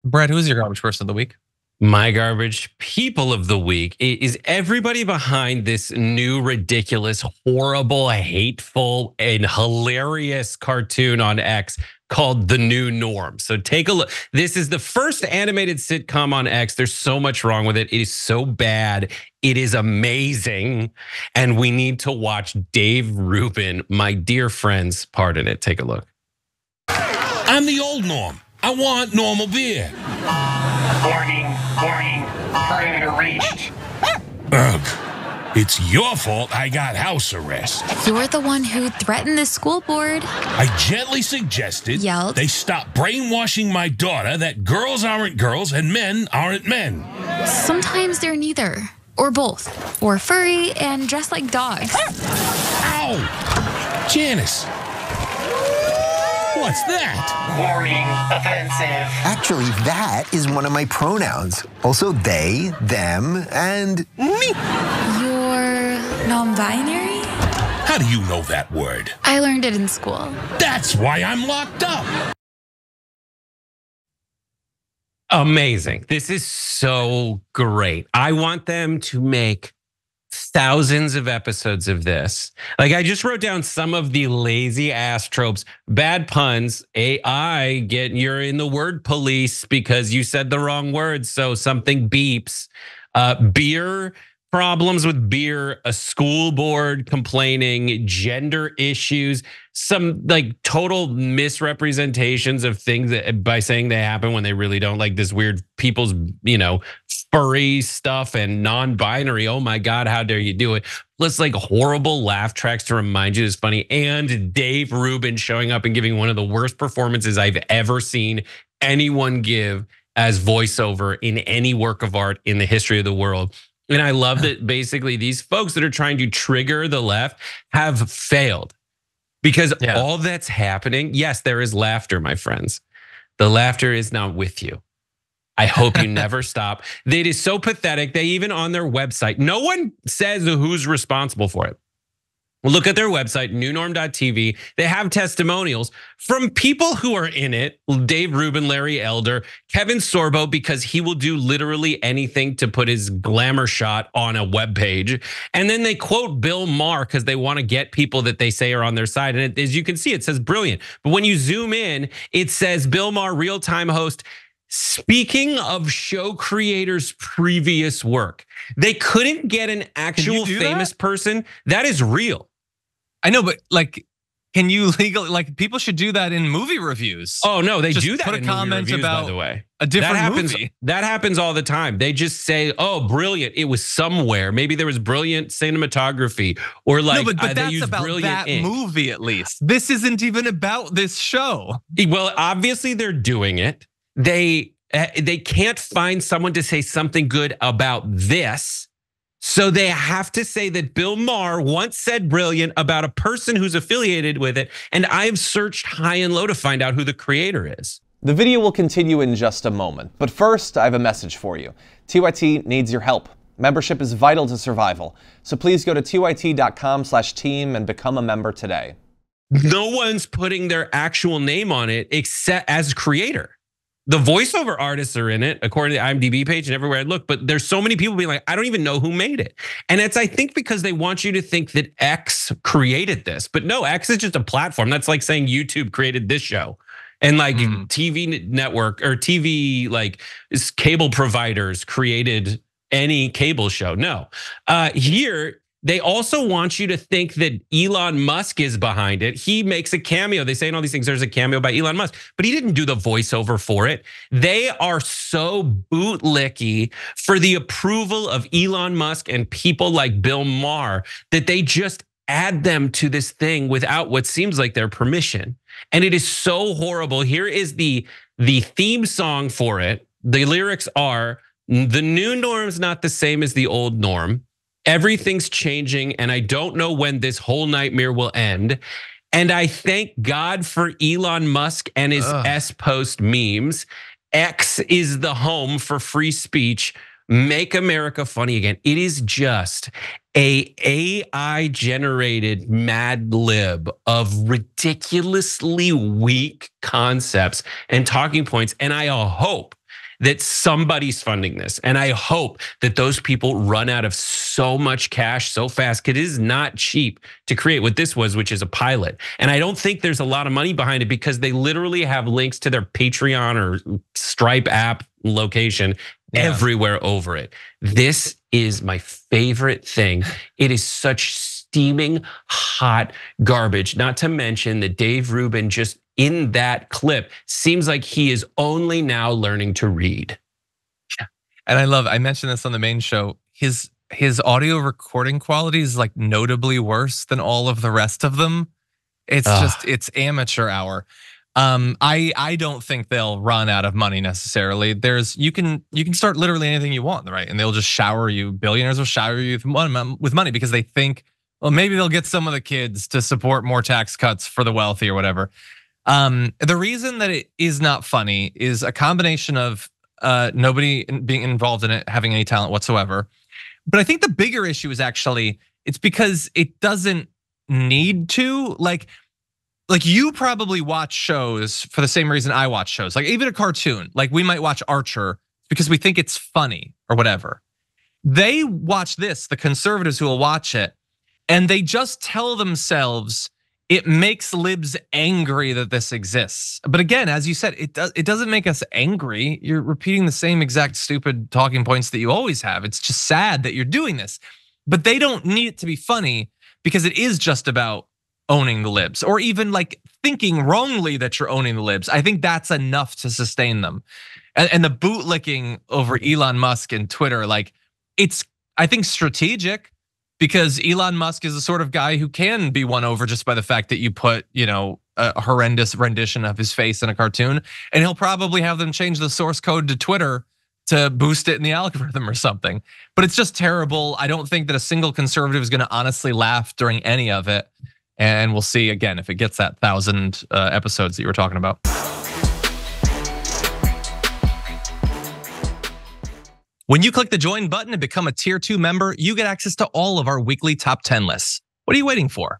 Brett, who's your garbage person of the week? My garbage people of the week is everybody behind this new, ridiculous, horrible, hateful, and hilarious cartoon on X called The New Norm. So take a look. This is the first animated sitcom on X. There's so much wrong with it. It is so bad. It is amazing. And we need to watch Dave Rubin, my dear friend's part in it. Take a look. I'm the old Norm. I want normal beer. Warning, perimeter reached. Ugh. It's your fault I got house arrest. You're the one who threatened the school board. I gently suggested Yelled. they stop brainwashing my daughter that girls aren't girls and men aren't men. Sometimes they're neither, or both, or furry and dressed like dogs. Ow! Janice. What's that? Warning, offensive. Actually, that is one of my pronouns. Also they, them, and me. You're non-binary? How do you know that word? I learned it in school. That's why I'm locked up. Amazing. This is so great. I want them to make thousands of episodes of this. Like, I just wrote down some of the lazy ass tropes, bad puns, AI, you're in the word police because you said the wrong word, so something beeps. Beer, problems with beer, a school board complaining, gender issues, some like total misrepresentations of things that by saying they happen when they really don't, like this weird people's, furry stuff and non-binary. Oh my God, how dare you do it? Plus like horrible laugh tracks to remind you it's funny. And Dave Rubin showing up and giving one of the worst performances I've ever seen anyone give as voiceover in any work of art in the history of the world. And I love that basically these folks that are trying to trigger the left have failed. Because all that's happening, yes, there is laughter, my friends. The laughter is not with you. I hope you never stop. It is so pathetic. They even on their website, no one says who's responsible for it. Look at their website, newnorm.tv. They have testimonials from people who are in it. Dave Rubin, Larry Elder, Kevin Sorbo, because he will do literally anything to put his glamour shot on a webpage. And then they quote Bill Maher because they want to get people that they say are on their side. And as you can see, it says brilliant. But when you zoom in, it says Bill Maher, real-time host, speaking of show creators' previous work. They couldn't get an actual famous person. That is real. I know, but like, can you legally, like, people should do that in movie reviews? Oh no, they just do that put in a comment movie reviews, about by the way. A different movie. That happens all the time. They just say, "Oh, brilliant! It was somewhere. Maybe there was brilliant cinematography, or like no, but they that's used about brilliant that ink." movie. At least this isn't even about this show. Well, obviously they're doing it. They can't find someone to say something good about this. So they have to say that Bill Maher once said brilliant about a person who's affiliated with it. And I've searched high and low to find out who the creator is. The video will continue in just a moment. But first, I have a message for you. TYT needs your help. Membership is vital to survival. So please go to tyt.com/team and become a member today. No one's putting their actual name on it except as creator. The voiceover artists are in it, according to the IMDb page and everywhere I look, but there's so many people being like, I don't even know who made it. And it's, I think, because they want you to think that X created this. But no, X is just a platform. That's like saying YouTube created this show. And like TV network or TV, like cable providers created any cable show. No, here, they also want you to think that Elon Musk is behind it. He makes a cameo. They say in all these things, there's a cameo by Elon Musk, but he didn't do the voiceover for it. They are so bootlicky for the approval of Elon Musk and people like Bill Maher that they just add them to this thing without what seems like their permission. And it is so horrible. Here is the theme song for it. The lyrics are, "The new norm's not the same as the old norm. Everything's changing, and I don't know when this whole nightmare will end. And I thank God for Elon Musk and his S-post memes. X is the home for free speech. Make America funny again." It is just a AI-generated Mad Lib of ridiculously weak concepts and talking points. And I hope that somebody's funding this. And I hope that those people run out of so much cash so fast, because it is not cheap to create what this was, which is a pilot. And I don't think there's a lot of money behind it, because they literally have links to their Patreon or Stripe app location everywhere over it. This is my favorite thing. It is such steaming hot garbage, not to mention that Dave Rubin, just in that clip, seems like he is only now learning to read. Yeah. And I mentioned this on the main show, his audio recording quality is like notably worse than all of the rest of them. It's just, it's amateur hour. I don't think they'll run out of money necessarily. You can start literally anything you want, right? And they'll just shower you. Billionaires will shower you with money because they think, well, maybe they'll get some of the kids to support more tax cuts for the wealthy or whatever. The reason that it is not funny is a combination of nobody being involved in it having any talent whatsoever. But I think the bigger issue is actually, it's because it doesn't need to. Like you probably watch shows for the same reason I watch shows. Like even a cartoon, like we might watch Archer because we think it's funny or whatever. They watch this, the conservatives who will watch it, and they just tell themselves it makes libs angry that this exists. But again, as you said, it doesn't make us angry. You're repeating the same exact stupid talking points that you always have. It's just sad that you're doing this. But they don't need it to be funny because it is just about owning the libs, or even like thinking wrongly that you're owning the libs. I think that's enough to sustain them. And the bootlicking over Elon Musk and Twitter, like it's, I think, strategic, because Elon Musk is the sort of guy who can be won over just by the fact that you put, a horrendous rendition of his face in a cartoon, and he'll probably have them change the source code to Twitter to boost it in the algorithm or something. But it's just terrible. I don't think that a single conservative is gonna honestly laugh during any of it. And we'll see again if it gets that 1,000 episodes that you were talking about. When you click the join button and become a tier 2 member, you get access to all of our weekly top 10 lists. What are you waiting for?